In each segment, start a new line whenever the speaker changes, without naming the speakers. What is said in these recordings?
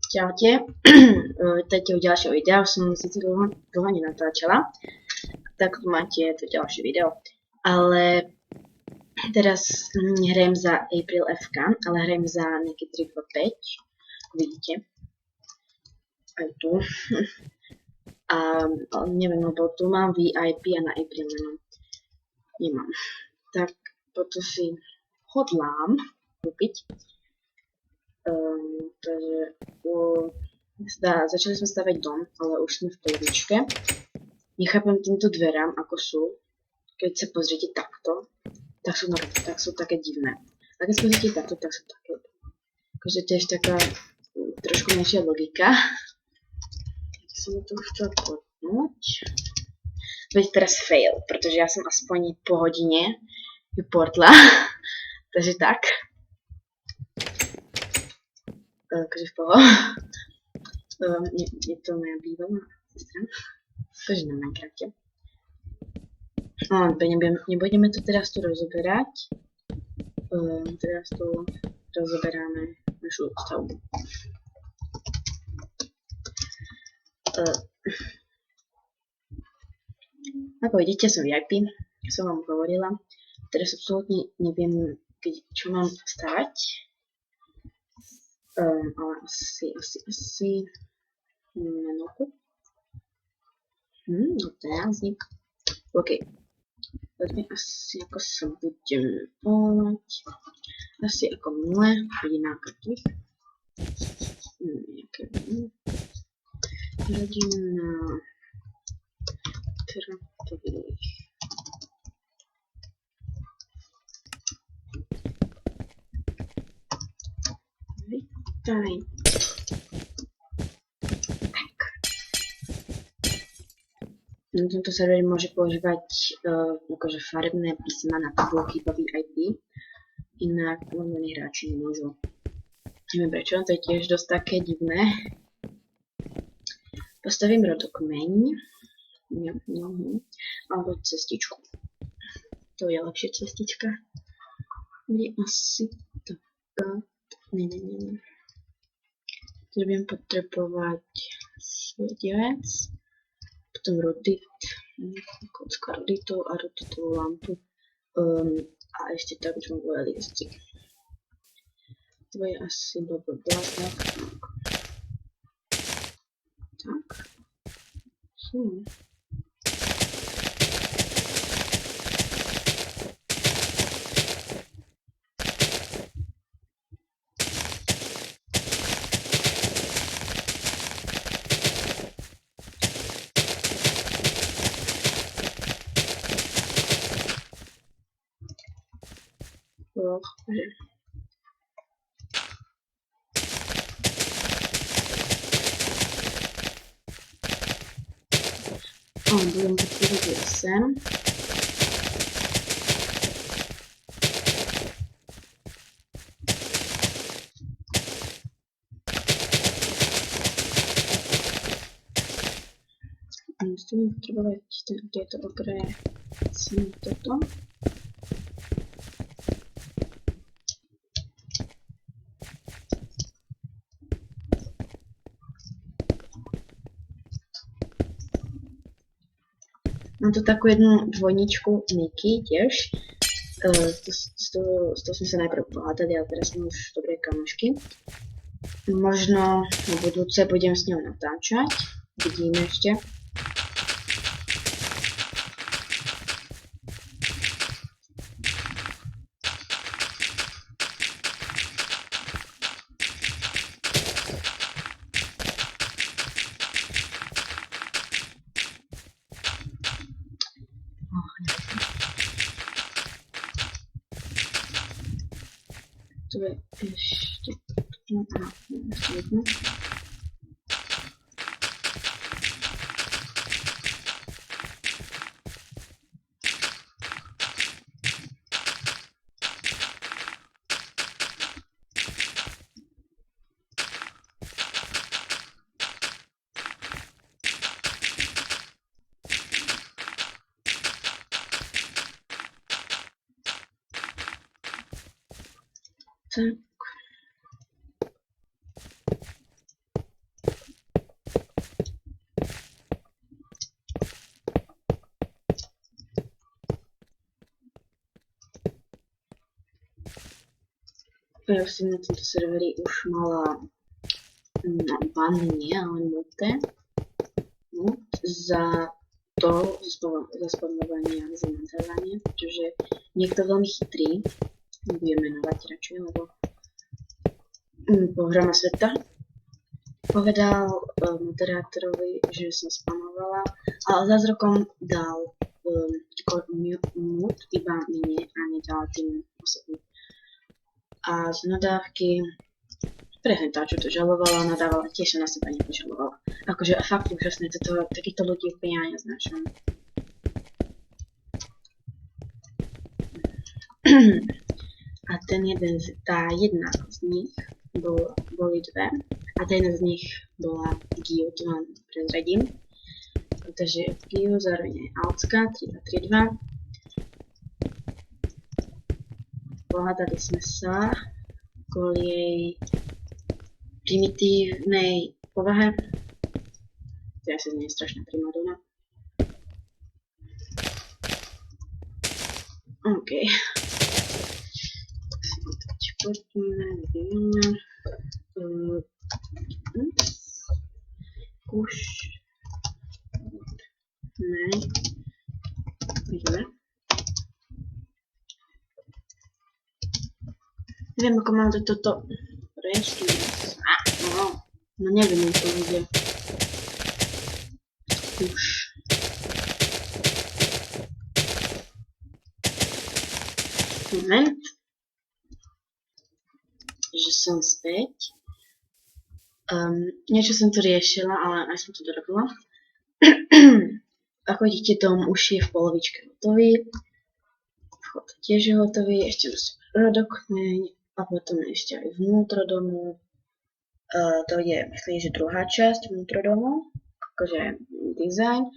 Čaute, vítajte u ďalšieho videa, už som síce dlho nenatáčala, tak tu máte to ďalšie video, ale teraz nehrajem za April FK, ale hrajem za nejaký 325, ako vidíte, aj tu, a neviem, lebo tu mám VIP a na April nemám, tak toto si hodlám kúpiť. Takže začali sme stavať dom, ale už sme v polovičke. Nechápem týmto dverám, ako sú. Keď sa pozriete takto, tak sú také divné. A keď sa pozriete takto, tak sú také. Akože tiež taká trošku menšia logika. Ja som to už chcela potnúť. Veď teraz fail, pretože ja som aspoň po hodine vyportla. Takže tak. Takže v poho. Je to moja bývalá sestra. Takže na Minecrafte. Nebudeme to teraz tu rozoberať. Teraz tu rozoberáme našu stavbu. Ako vidíte, som VIP. Som vám hovorila. Teraz absolútne neviem, čo mám stavať. Ale asi menovku. Otáznik. OK. Poďme asi ako sa budem volať. Asi ako minulé. Rodinná kartlik. Rodinná kartlik. Vítaj. Na tomto serveri môže používať akože farebné písma na tabulky po VIP, inak normálni hráči nemôžu. Neviem prečo, to je tiež dosť také divné. Postavím rodokmeň, alebo cestičku. To je lepšie cestička. Bude asi taká. Ne. Budem potrebovať svietiac. Potom rodit, kocka roditov a roditovú lampu a ešte tak už mám veľa liesci. To je asi tak. Budem potrebovať lesen. Musíme potrebovať tieto okraje toto. Mám tu takú jednu dvojničku Niky tiež. S tou sme sa najprv pohádali, ale teraz sme už dobré kamošky. Možno na budúce budem s ňou natáčať. Vidíme ešte. To je ešte jedno. Tak. Ja som na tomto serveri už mala ban nie, ale muté. Za to zaspavnovanie a zamontovanie, pretože niekto veľmi chytrý, nebudem menovať radšej, lebo po Hrama sveta povedal moderátorovi, že som spamovala, ale za rokom dal mute iba mne a nedal tým osobným. A z nadávky presne tá, čo to žalovala, nadávala, tiež sa na seba nepožalovala. Akože fakt úžasné, takýchto ľudí úplne ja neznášam. A tá jedna z nich boli dve. A tá jedna z nich bola Giu, to vám prezradím. Takže Giu zároveň aj Alcka, 3232. Pohádali sme sa kvôli jej primitívnej povahe. To asi nie je strašná primadona. OK. Tak si poďme, vyvieme. Už. Ne. Vidíme. Neviem, ako mám toto reči. No neviem, to bude. Už. Moment. Že som späť. Niečo som tu riešila, ale aj som to dorobila. Ako vidíte, dom už je v polovičke hotový. Vchod tiež je hotový, ešte musím rodokmeň a potom ešte aj vnútro domu. To je, myslím, že druhá časť vnútro domu, akože design.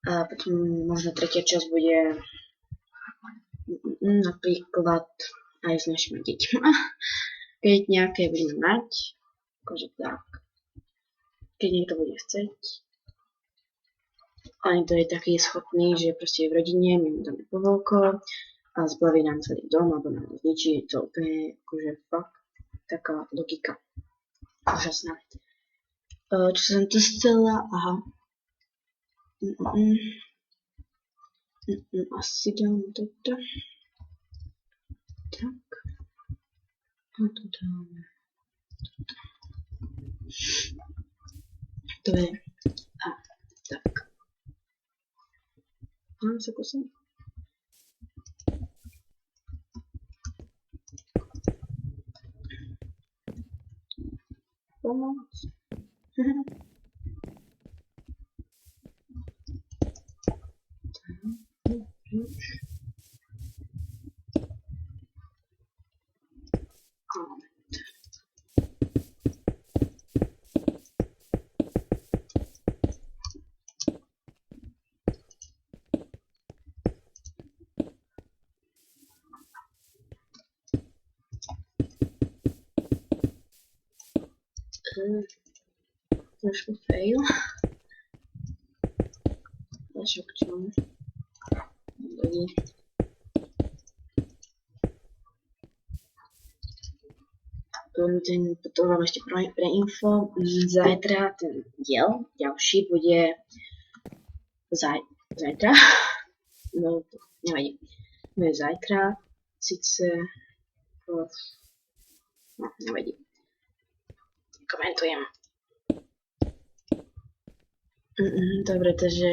A potom možno tretia časť bude napríklad aj s našimi deťmi. Keď nejaké budeme mať, akože tak. Keď niekto bude chceť. A niekto je taký schopný, že proste je v rodine, my mu dáme povolko a zbaví nám celý dom, alebo nám ho zničí. Je to úplne, akože fakt, taká logika. Úžasná. Čo som tu chcela? Aha. Asi dám toto. Tak. A to dáme. To je. A, tak. A, sa kusím. Pomoc. Trošku fail. Dačo k čomu. Dobrý. Potom vám ešte pre info. Zajtra ten diel ďalší bude zajtra. No, nevadí. Bude zajtra. Sice no, nevadí. Komentujem. Dobre, takže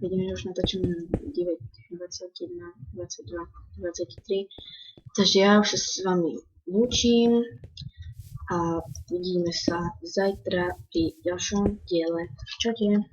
vidím, že už natočím 9, 21, 22, 23. Takže ja už sa s vami lúčim a vidíme sa zajtra pri ďalšom diele. Čaute.